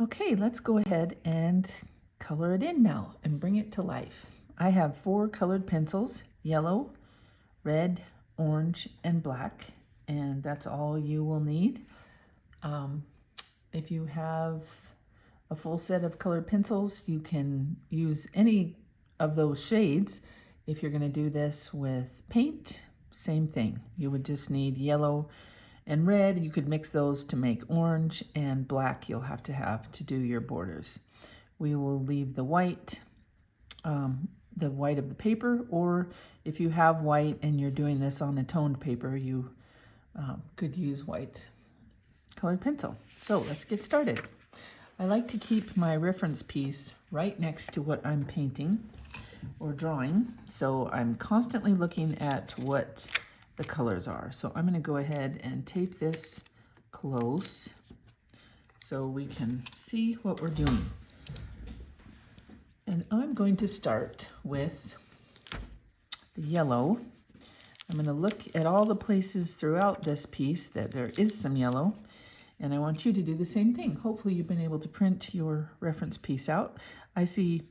Okay, let's go ahead and color it in now and bring it to life. I have 4 colored pencils, yellow, red, orange, and black, and that's all you will need. If you have a full set of colored pencils, you can use any of those shades. If you're going to do this with paint, same thing. You would just need yellow and red. You could mix those to make orange, and black you'll have to do your borders. We will leave the white of the paper, or if you have white and you're doing this on a toned paper, you could use white colored pencil. So let's get started. I like to keep my reference piece right next to what I'm painting or drawing, so I'm constantly looking at what the colors are. So I'm going to go ahead and tape this close so we can see what we're doing. And I'm going to start with the yellow. I'm going to look at all the places throughout this piece that there is some yellow, and I want you to do the same thing. Hopefully you've been able to print your reference piece out. I see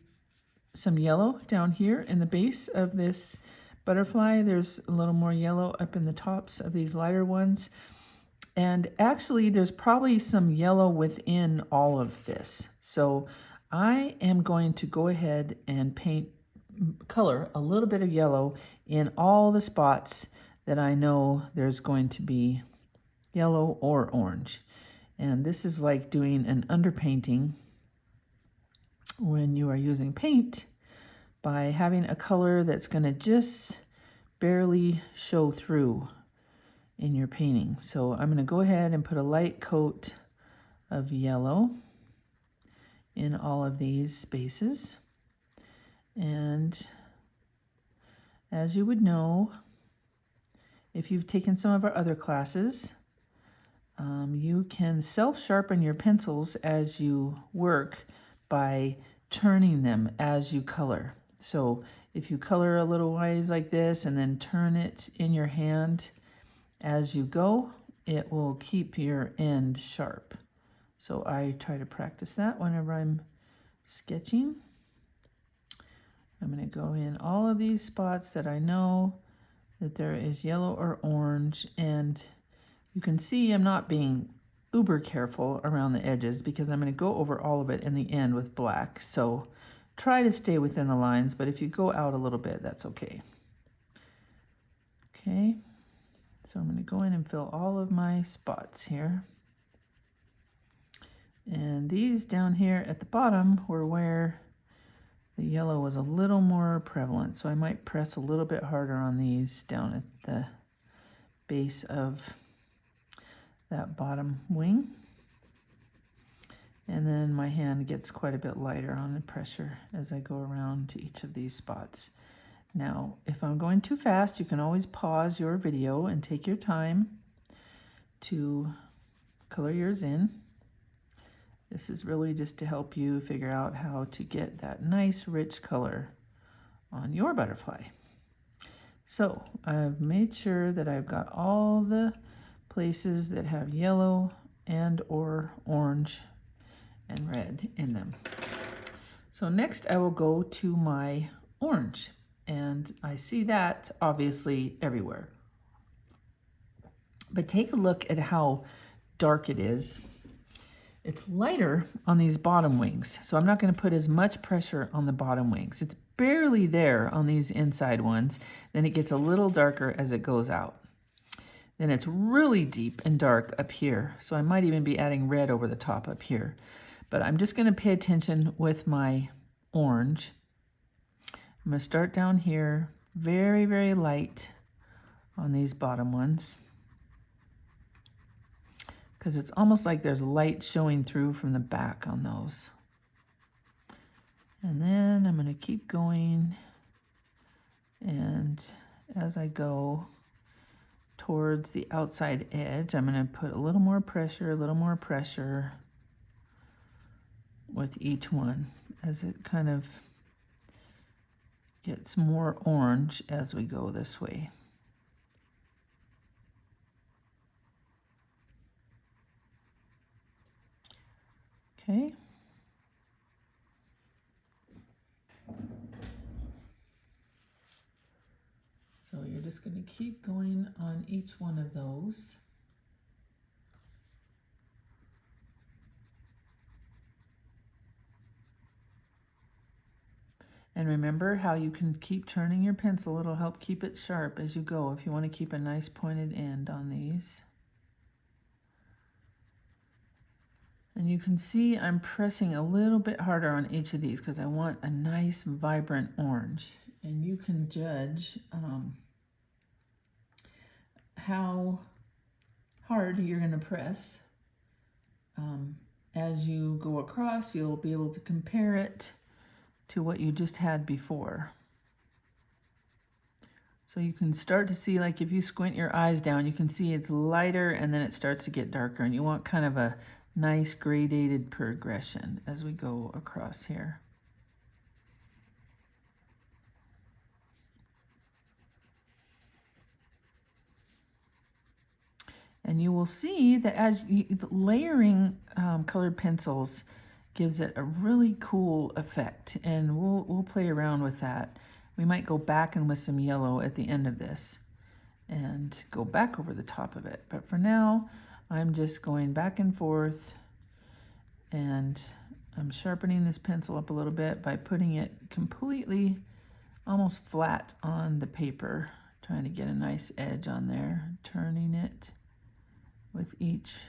some yellow down here in the base of this butterfly. There's a little more yellow up in the tops of these lighter ones. And actually there's probably some yellow within all of this. So I am going to go ahead and color a little bit of yellow in all the spots that I know there's going to be yellow or orange. And this is like doing an underpainting when you are using paint by having a color that's going to just barely show through in your painting. So I'm going to go ahead and put a light coat of yellow in all of these spaces. And as you would know, if you've taken some of our other classes, you can self-sharpen your pencils as you work by turning them as you color. So if you color a little ways like this and then turn it in your hand as you go, it will keep your end sharp. So I try to practice that whenever I'm sketching. I'm going to go in all of these spots that I know that there is yellow or orange, and you can see I'm not being uber careful around the edges because I'm going to go over all of it in the end with black. So try to stay within the lines, but if you go out a little bit, that's okay. Okay, so I'm going to go in and fill all of my spots here. And these down here at the bottom were where the yellow was a little more prevalent, so I might press a little bit harder on these down at the base of that bottom wing. And then my hand gets quite a bit lighter on the pressure as I go around to each of these spots. Now, if I'm going too fast, you can always pause your video and take your time to color yours in. This is really just to help you figure out how to get that nice rich color on your butterfly. So I've made sure that I've got all the places that have yellow and or orange and red in them. So next I will go to my orange, and I see that obviously everywhere. But take a look at how dark it is. It's lighter on these bottom wings, so I'm not going to put as much pressure on the bottom wings. It's barely there on these inside ones. Then it gets a little darker as it goes out. Then it's really deep and dark up here, so I might even be adding red over the top up here. But I'm just going to pay attention with my orange. I'm going to start down here, very, very light on these bottom ones, because it's almost like there's light showing through from the back on those. And then I'm going to keep going, and as I go towards the outside edge, I'm going to put a little more pressure with each one as it kind of gets more orange as we go this way. Okay. So you're just going to keep going on each one of those. And remember how you can keep turning your pencil. It'll help keep it sharp as you go if you want to keep a nice pointed end on these. And you can see I'm pressing a little bit harder on each of these because I want a nice vibrant orange. And you can judge how hard you're going to press. As you go across, you'll be able to compare it to what you just had before. So you can start to see, like if you squint your eyes down, you can see it's lighter and then it starts to get darker, and you want kind of a nice gradated progression as we go across here. And you will see that as layering colored pencils gives it a really cool effect, and we'll play around with that. We might go back in with some yellow at the end of this and go back over the top of it. But for now, I'm just going back and forth, and I'm sharpening this pencil up a little bit by putting it completely almost flat on the paper, trying to get a nice edge on there, turning it with each.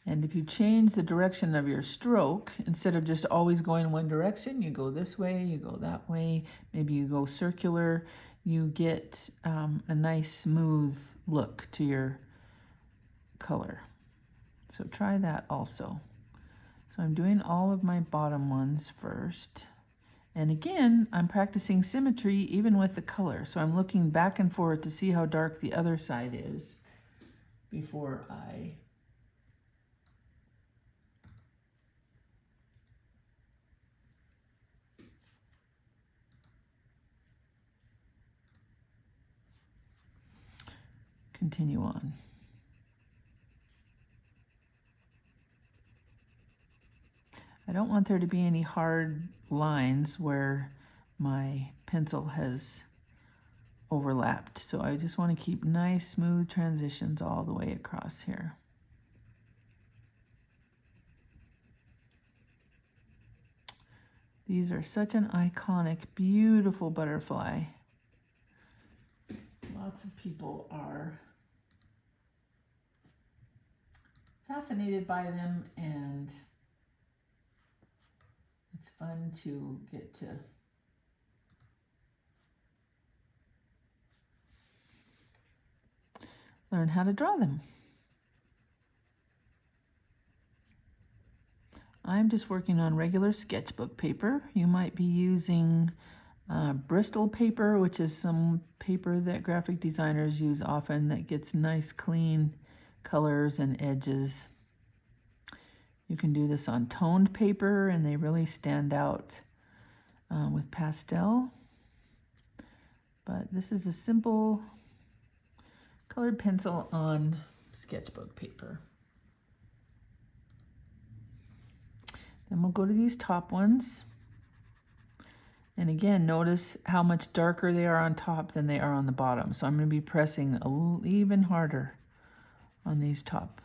And if you change the direction of your stroke, instead of just always going one direction, you go this way, you go that way, maybe you go circular, you get a nice smooth look to your color. So try that also. So I'm doing all of my bottom ones first. And again, I'm practicing symmetry even with the color. So I'm looking back and forth to see how dark the other side is before I continue on. I don't want there to be any hard lines where my pencil has overlapped. So I just want to keep nice smooth transitions all the way across here. These are such an iconic, beautiful butterfly. Lots of people are fascinated by them, and it's fun to get to learn how to draw them. I'm just working on regular sketchbook paper. You might be using Bristol paper, which is some paper that graphic designers use often that gets nice clean colors and edges. You can do this on toned paper, and they really stand out with pastel. But this is a simple colored pencil on sketchbook paper. Then we'll go to these top ones. And again, notice how much darker they are on top than they are on the bottom. So I'm going to be pressing even harder on these top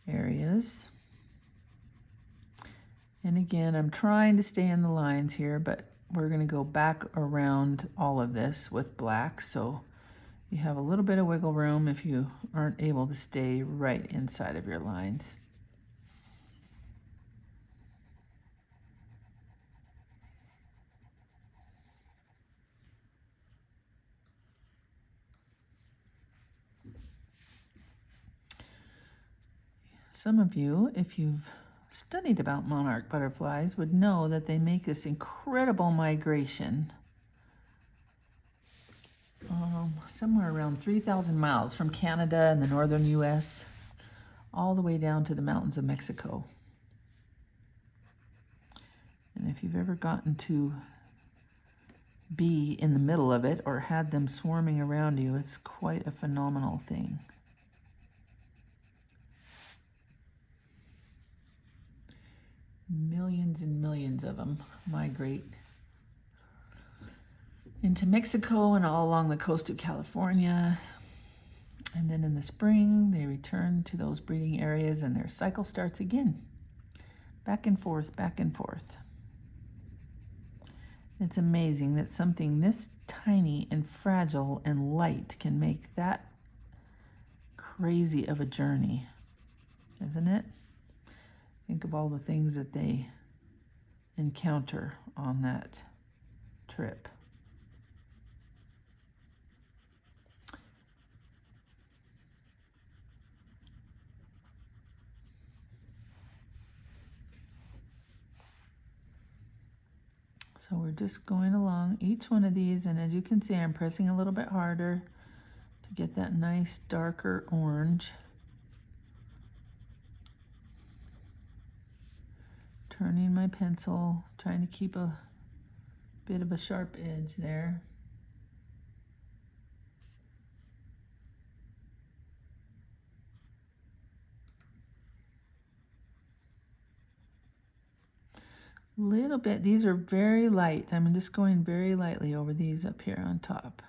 areas. And again, I'm trying to stay in the lines here, but we're going to go back around all of this with black. So you have a little bit of wiggle room if you aren't able to stay right inside of your lines. Some of you, if you've studied about monarch butterflies, would know that they make this incredible migration somewhere around 3,000 miles from Canada and the northern US all the way down to the mountains of Mexico. And if you've ever gotten to bee in the middle of it or had them swarming around you. It's quite a phenomenal thing. Millions and millions of them migrate into Mexico and all along the coast of California. And then in the spring, they return to those breeding areas and their cycle starts again. Back and forth, back and forth. It's amazing that something this tiny and fragile and light can make that crazy of a journey, isn't it? Think of all the things that they encounter on that trip. So we're just going along each one of these, and as you can see, I'm pressing a little bit harder to get that nice darker orange. Turning my pencil, trying to keep a bit of a sharp edge there. Little bit, these are very light. I'm just going very lightly over these up here on top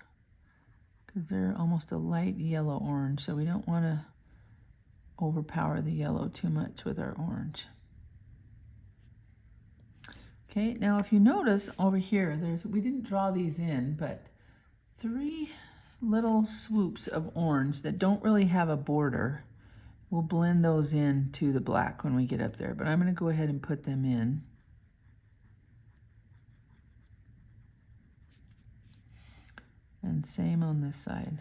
because they're almost a light yellow orange, so we don't want to overpower the yellow too much with our orange. Okay, now if you notice over here, we didn't draw these in, but 3 little swoops of orange that don't really have a border. We'll blend those in to the black when we get up there, but I'm going to go ahead and put them in. And same on this side.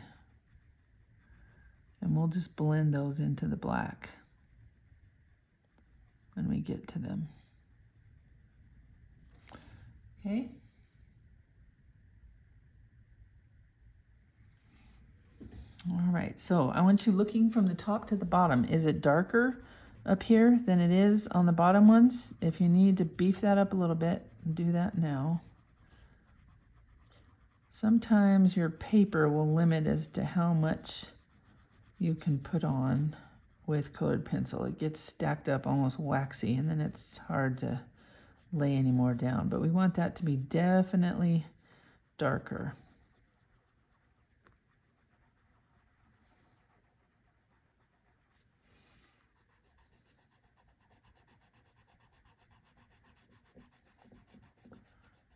And we'll just blend those into the black when we get to them. Okay. All right, so I want you looking from the top to the bottom. Is it darker up here than it is on the bottom ones? If you need to beef that up a little bit, do that now. Sometimes your paper will limit as to how much you can put on with colored pencil. It gets stacked up almost waxy, and then it's hard to lay any more down. But we want that to be definitely darker.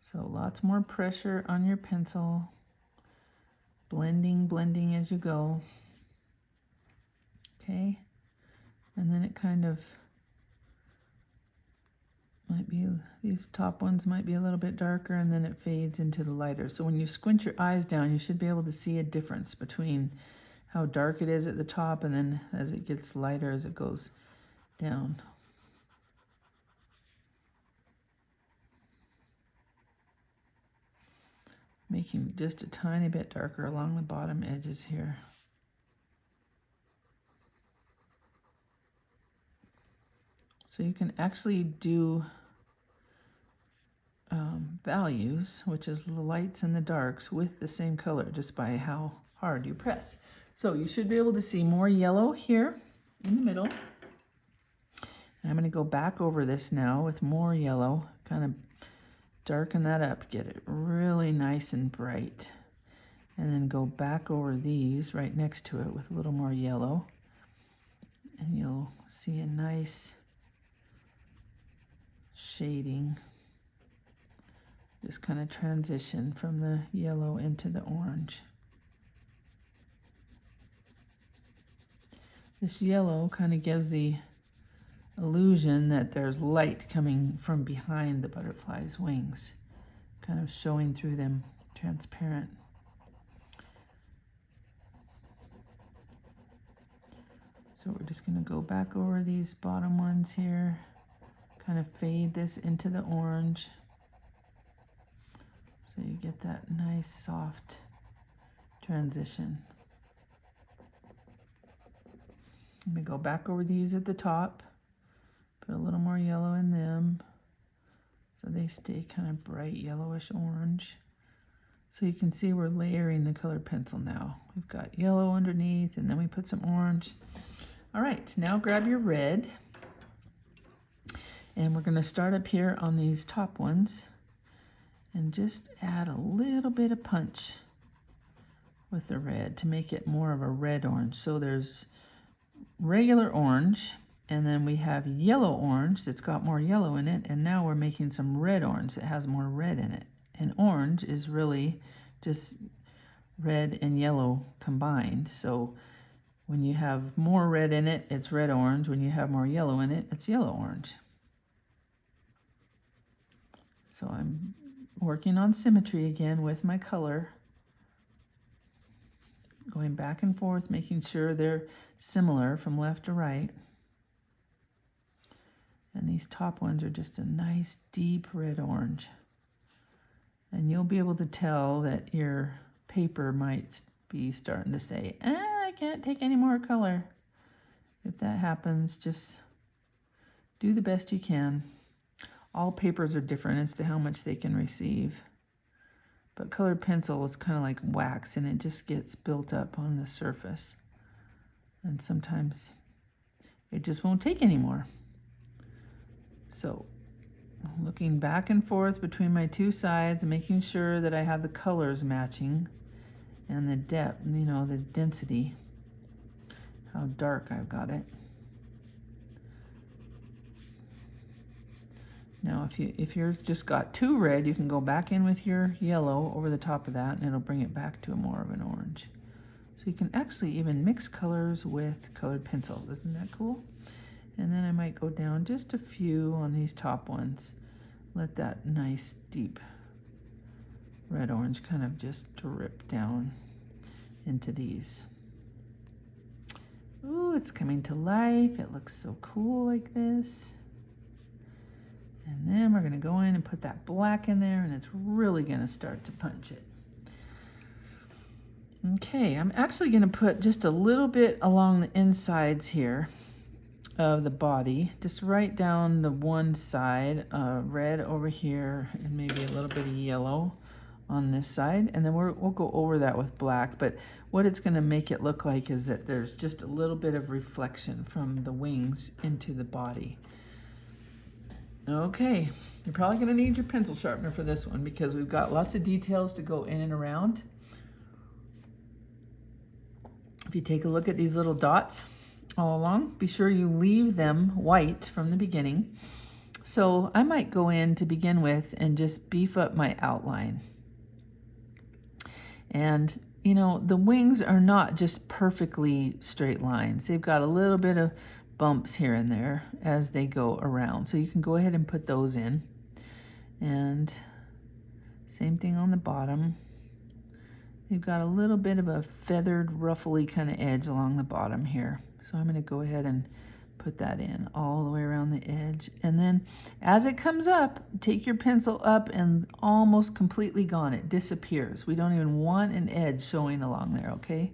So lots more pressure on your pencil. Blending, blending as you go. Okay, and then it kind of might be, these top ones might be a little bit darker, and then it fades into the lighter. So when you squint your eyes down, you should be able to see a difference between how dark it is at the top and then as it gets lighter as it goes down. Making just a tiny bit darker along the bottom edges here. So you can actually do values, which is the lights and the darks, with the same color just by how hard you press. So you should be able to see more yellow here in the middle. And I'm going to go back over this now with more yellow, kind of darken that up, get it really nice and bright. And then go back over these right next to it with a little more yellow. And you'll see a nice shading. Just kind of transition from the yellow into the orange. This yellow kind of gives the illusion that there's light coming from behind the butterfly's wings, kind of showing through them, transparent. So we're just going to go back over these bottom ones here, kind of fade this into the orange. So you get that nice soft transition. Let me go back over these at the top, put a little more yellow in them so they stay kind of bright yellowish orange. So you can see we're layering the colored pencil now. We've got yellow underneath, and then we put some orange. All right, now grab your red. And we're going to start up here on these top ones and just add a little bit of punch with the red to make it more of a red-orange. So there's regular orange, and then we have yellow orange that's got more yellow in it, and now we're making some red orange that has more red in it. And orange is really just red and yellow combined. So when you have more red in it, it's red orange. When you have more yellow in it, it's yellow orange. So I'm working on symmetry again with my color, going back and forth, making sure they're similar from left to right. And these top ones are just a nice deep red orange. And you'll be able to tell that your paper might be starting to say, I can't take any more color. If that happens, just do the best you can. All papers are different as to how much they can receive. But colored pencil is kind of like wax, and it just gets built up on the surface. And sometimes it just won't take anymore. So looking back and forth between my two sides, making sure that I have the colors matching and the depth, you know, the density, how dark I've got it. Now, if you're just got too red, you can go back in with your yellow over the top of that, and it'll bring it back to more of an orange. So you can actually even mix colors with colored pencil. Isn't that cool? And then I might go down just a few on these top ones. Let that nice deep red orange kind of just drip down into these. Ooh, it's coming to life. It looks so cool like this. And then we're going to go in and put that black in there, and it's really going to start to punch it. Okay, I'm actually going to put just a little bit along the insides here of the body, just right down the one side, red over here, and maybe a little bit of yellow on this side. And then we'll go over that with black, but what it's going to make it look like is that there's just a little bit of reflection from the wings into the body. Okay, you're probably going to need your pencil sharpener for this one because we've got lots of details to go in and around. If you take a look at these little dots all along, be sure you leave them white from the beginning. So I might go in to begin with and just beef up my outline. And, you know, the wings are not just perfectly straight lines. They've got a little bit of bumps here and there as they go around. So you can go ahead and put those in. And same thing on the bottom. They've got a little bit of a feathered, ruffly kind of edge along the bottom here. So I'm going to go ahead and put that in all the way around the edge. And then as it comes up, take your pencil up and almost completely gone. It disappears. We don't even want an edge showing along there, okay?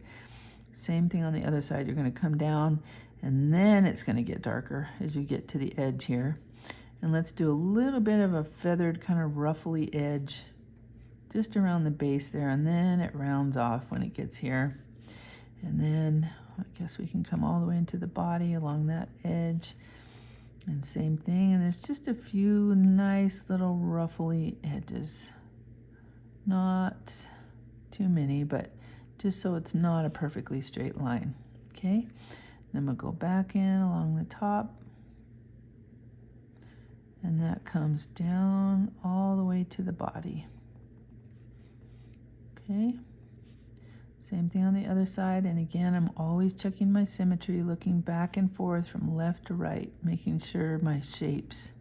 Same thing on the other side. You're going to come down, and then it's going to get darker as you get to the edge here. And let's do a little bit of a feathered kind of ruffly edge just around the base there, and then it rounds off when it gets here. And then I guess we can come all the way into the body along that edge. And same thing, and there's just a few nice little ruffly edges. Not too many, but just so it's not a perfectly straight line, okay? Then we'll go back in along the top, and that comes down all the way to the body. Okay, same thing on the other side, and again, I'm always checking my symmetry, looking back and forth from left to right, making sure my shapes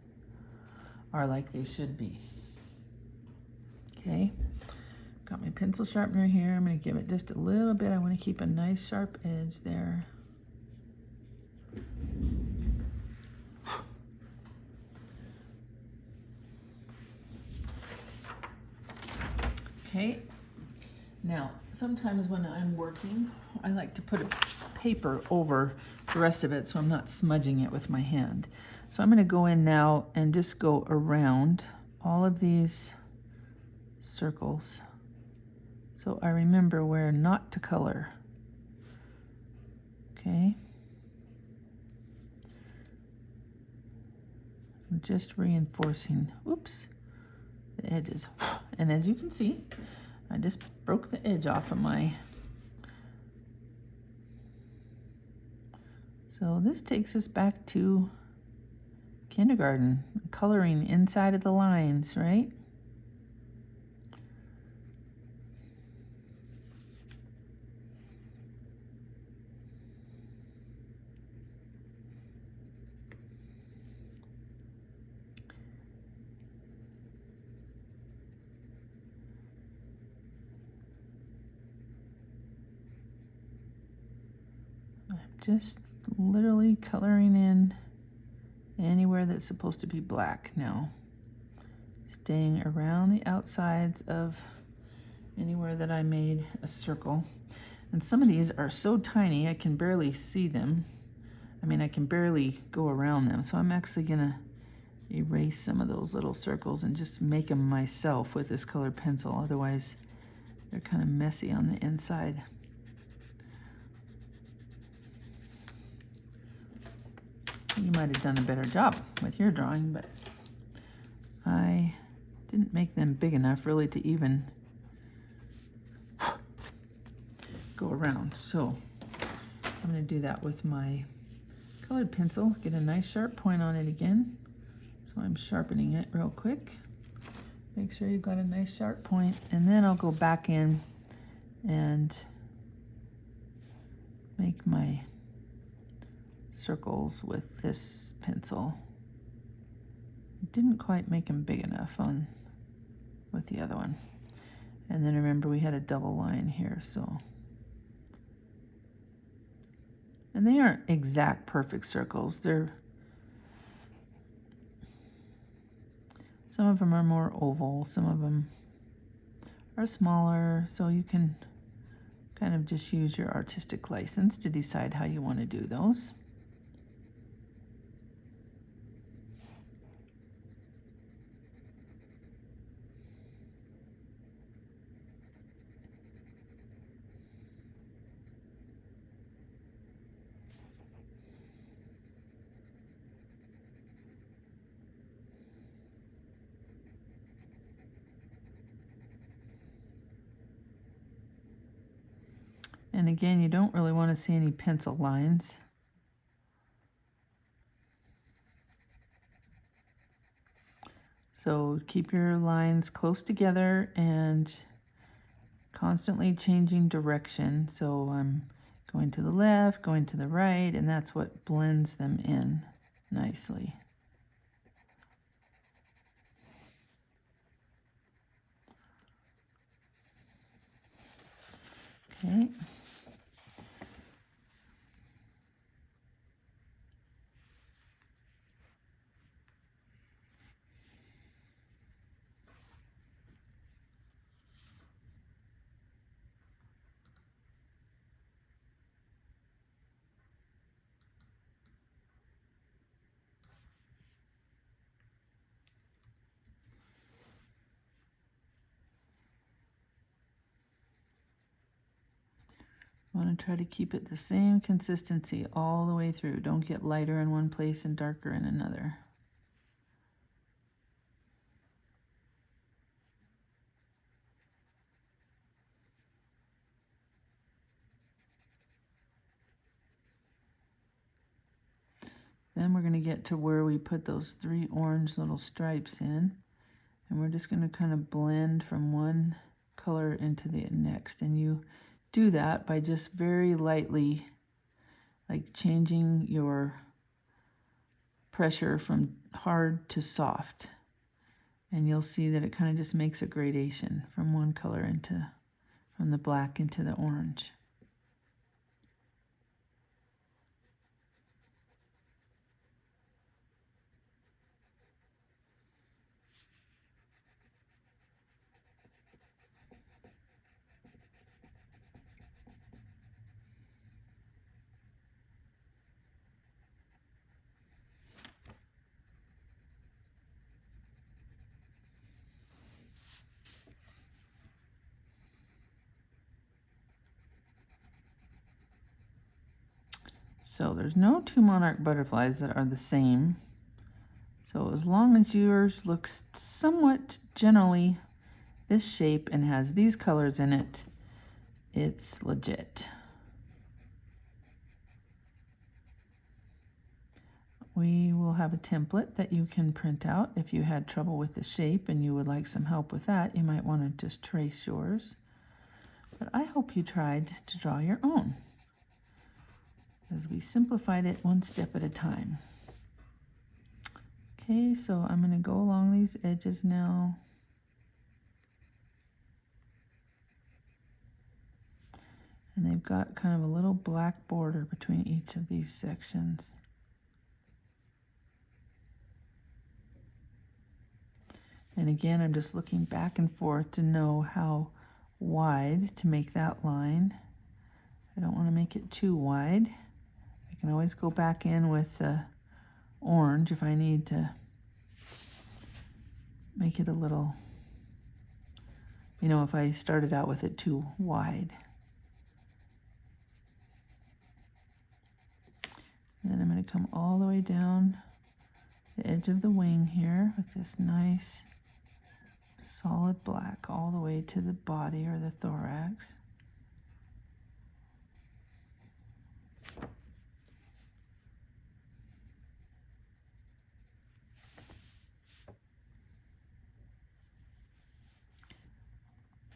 are like they should be. Okay, got my pencil sharpener here. I'm going to give it just a little bit. I want to keep a nice sharp edge there. Okay, now sometimes when I'm working, I like to put a paper over the rest of it so I'm not smudging it with my hand. So I'm going to go in now and just go around all of these circles so I remember where not to color. Okay. I'm just reinforcing, oops, the edges. And as you can see, I just broke the edge off of my. So this takes us back to kindergarten, coloring inside of the lines, right? I'm just literally coloring in anywhere that's supposed to be black now. Staying around the outsides of anywhere that I made a circle. And some of these are so tiny I can barely see them. I mean, I can barely go around them. So I'm actually gonna erase some of those little circles and just make them myself with this colored pencil. Otherwise, they're kind of messy on the inside. You might have done a better job with your drawing, but I didn't make them big enough really to even go around. So I'm going to do that with my colored pencil. Get a nice sharp point on it again. So I'm sharpening it real quick. Make sure you've got a nice sharp point, and then I'll go back in and make my circles with this pencil. Didn't quite make them big enough on with the other one. And then remember we had a double line here, so. And they aren't exact perfect circles. Some of them are more oval, some of them are smaller, so you can kind of just use your artistic license to decide how you want to do those. And again, you don't really want to see any pencil lines. So keep your lines close together and constantly changing direction. So I'm going to the left, going to the right, and that's what blends them in nicely. Okay. I want to try to keep it the same consistency all the way through. Don't get lighter in one place and darker in another. Then we're going to get to where we put those 3 orange little stripes in. And we're just going to kind of blend from one color into the next. And you do that by just very lightly, like changing your pressure from hard to soft. And you'll see that it kind of just makes a gradation from one color from the black into the orange. So there's no two monarch butterflies that are the same. So as long as yours looks somewhat generally this shape and has these colors in it, it's legit. We will have a template that you can print out. If you had trouble with the shape and you would like some help with that, you might want to just trace yours. But I hope you tried to draw your own, as we simplified it one step at a time. Okay, so I'm going to go along these edges now. And they've got kind of a little black border between each of these sections. And again, I'm just looking back and forth to know how wide to make that line. I don't want to make it too wide. I can always go back in with the orange if I need to make it a little, you know, if I started out with it too wide. And then I'm going to come all the way down the edge of the wing here with this nice solid black all the way to the body or the thorax.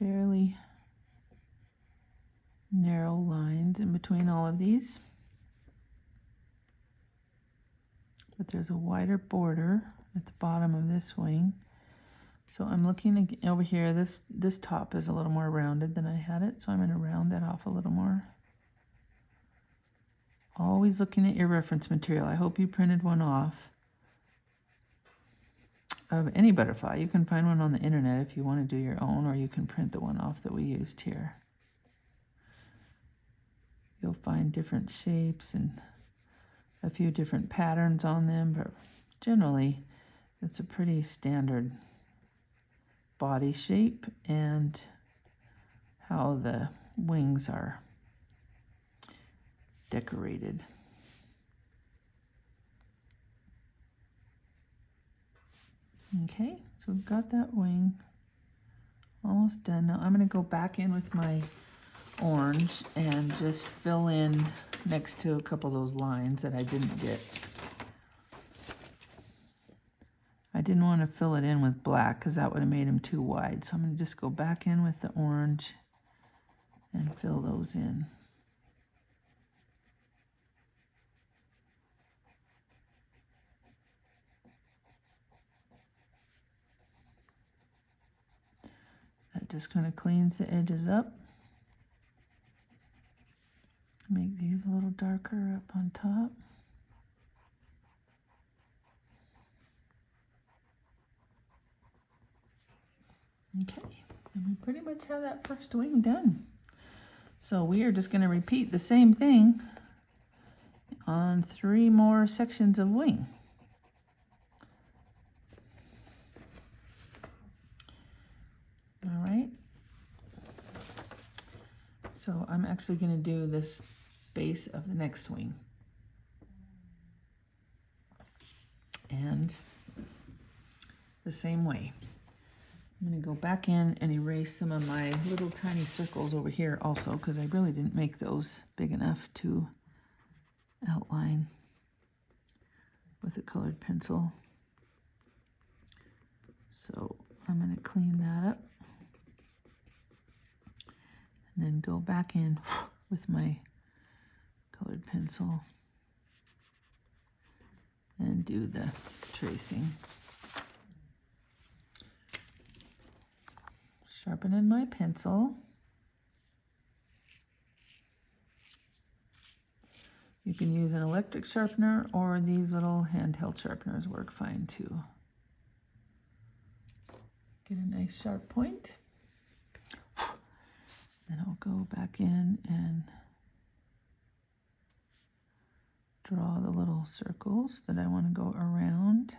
Fairly narrow lines in between all of these. But there's a wider border at the bottom of this wing. So I'm looking over here, this top is a little more rounded than I had it, so I'm going to round that off a little more. Always looking at your reference material. I hope you printed one off of any butterfly. You can find one on the internet if you want to do your own, or you can print the one off that we used here. You'll find different shapes and a few different patterns on them, but generally it's a pretty standard body shape and how the wings are decorated. Okay, so we've got that wing almost done. Now I'm going to go back in with my orange and just fill in next to a couple of those lines that I didn't get. I didn't want to fill it in with black because that would have made them too wide. So I'm going to just go back in with the orange and fill those in. That just kind of cleans the edges up. Make these a little darker up on top. Okay, and we pretty much have that first wing done. So we are just going to repeat the same thing on 3 more sections of wing. All right. So I'm actually going to do this base of the next wing. And the same way. I'm going to go back in and erase some of my little tiny circles over here also, because I really didn't make those big enough to outline with a colored pencil. So I'm going to clean that up and then go back in with my colored pencil and do the tracing. Sharpening my pencil. You can use an electric sharpener, or these little handheld sharpeners work fine too. Get a nice sharp point. Then I'll go back in and draw the little circles that I want to go around.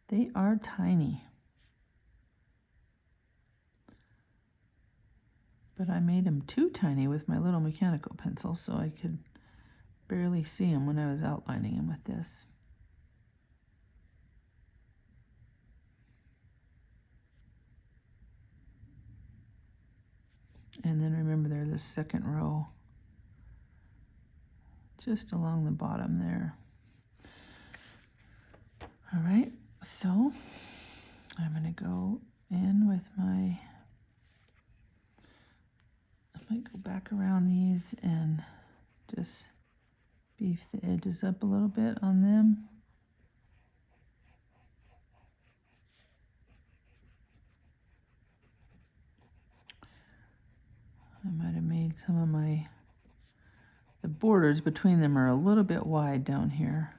They are tiny. But I made them too tiny with my little mechanical pencil, so I could barely see them when I was outlining them with this. And then remember there's a second row just along the bottom there. All right, so I'm going to go in with my, I might go back around these and just beef the edges up a little bit on them. I might have made some of the borders between them are a little bit wide down here.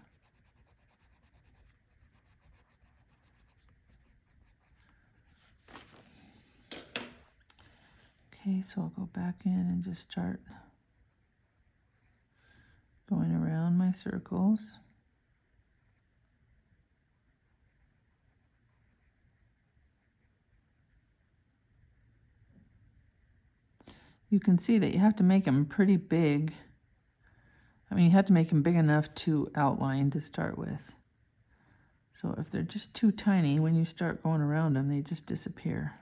Okay, so I'll go back in and just start going around my circles. You can see that you have to make them pretty big. I mean, you have to make them big enough to outline to start with. So if they're just too tiny, when you start going around them, they just disappear.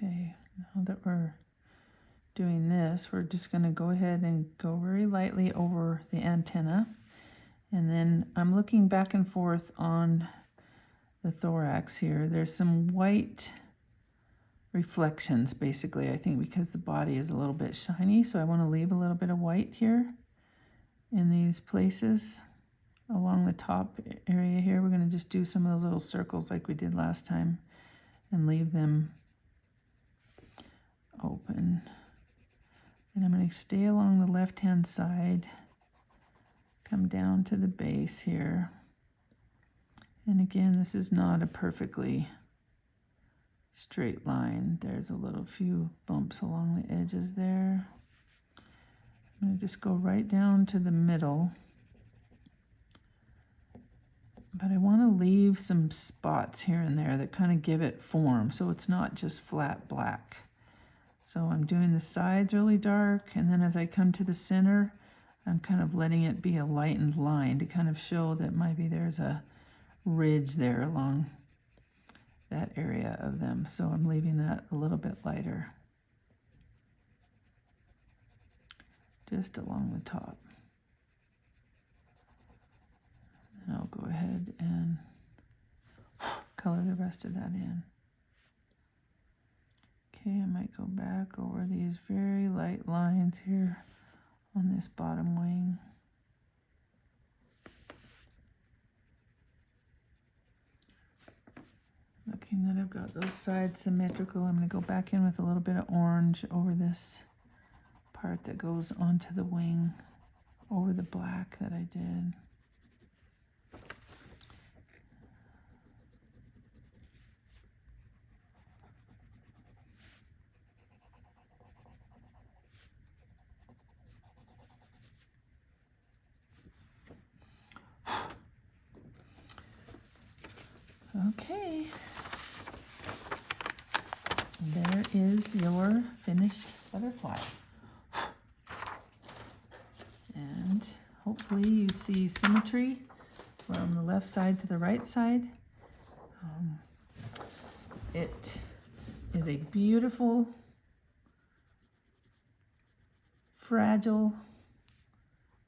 Okay, now that we're doing this, we're just going to go ahead and go very lightly over the antenna. And then I'm looking back and forth on the thorax here. There's some white reflections, basically, I think because the body is a little bit shiny. So I want to leave a little bit of white here in these places. Along the top area here, we're going to just do some of those little circles like we did last time and leave them open. Then I'm going to stay along the left-hand side, come down to the base here. And again, this is not a perfectly straight line. There's a little few bumps along the edges there. I'm going to just go right down to the middle. But I want to leave some spots here and there that kind of give it form, so it's not just flat black. So I'm doing the sides really dark, and then as I come to the center, I'm kind of letting it be a lightened line to kind of show that maybe there's a ridge there along that area of them. So I'm leaving that a little bit lighter, just along the top. And I'll go ahead and color the rest of that in. Okay, I might go back over these very light lines here on this bottom wing. Looking that I've got those sides symmetrical, I'm going to go back in with a little bit of orange over this part that goes onto the wing, over the black that I did. Okay, there is your finished butterfly. And hopefully you see symmetry from the left side to the right side. It is a beautiful, fragile,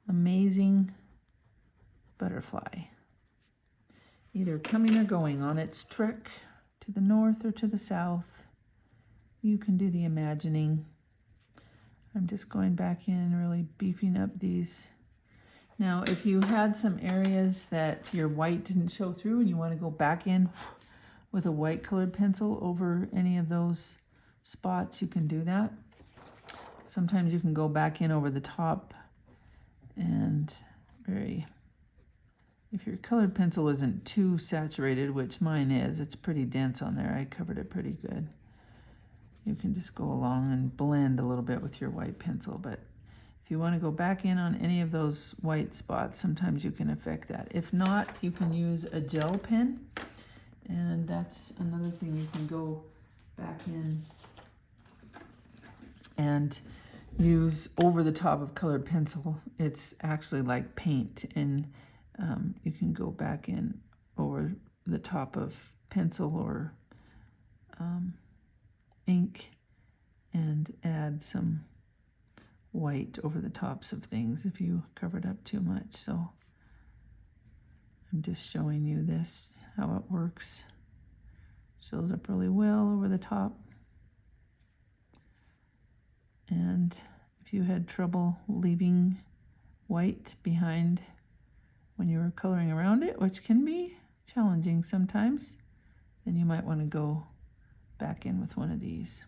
amazing butterfly, either coming or going on its trek to the north or to the south. You can do the imagining. I'm just going back in and really beefing up these. Now, if you had some areas that your white didn't show through and you want to go back in with a white colored pencil over any of those spots, you can do that. Sometimes you can go back in over the top and if your colored pencil isn't too saturated, which mine is, it's pretty dense on there. I covered it pretty good. You can just go along and blend a little bit with your white pencil. But if you want to go back in on any of those white spots, sometimes you can affect that. If not, you can use a gel pen. And that's another thing, you can go back in and use over the top of colored pencil. It's actually like paint, and you can go back in over the top of pencil or ink and add some white over the tops of things if you covered up too much. So I'm just showing you this, how it works. Shows up really well over the top. And if you had trouble leaving white behind when you were coloring around it, which can be challenging sometimes, then you might want to go back in with one of these.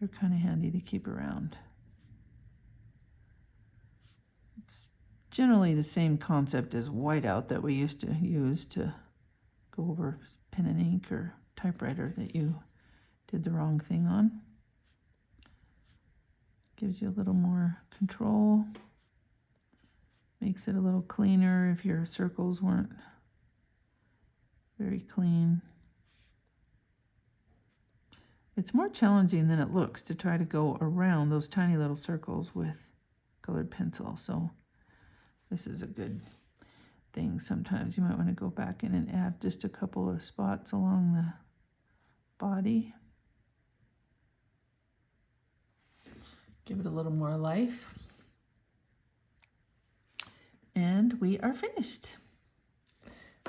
They're kind of handy to keep around. It's generally the same concept as whiteout that we used to use to go over pen and ink or typewriter that you did the wrong thing on. Gives you a little more control. Makes it a little cleaner if your circles weren't very clean. It's more challenging than it looks to try to go around those tiny little circles with colored pencil. So this is a good thing. Sometimes you might want to go back in and add just a couple of spots along body. Give it a little more life. And we are finished.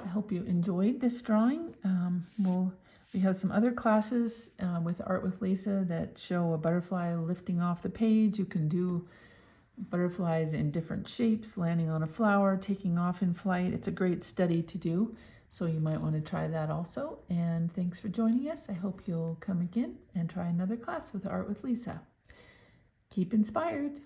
I hope you enjoyed this drawing. We have some other classes with Art with Lisa that show a butterfly lifting off the page. You can do butterflies in different shapes, landing on a flower, taking off in flight. It's a great study to do, so you might want to try that also. And thanks for joining us. I hope you'll come again and try another class with Art with Lisa. Keep inspired.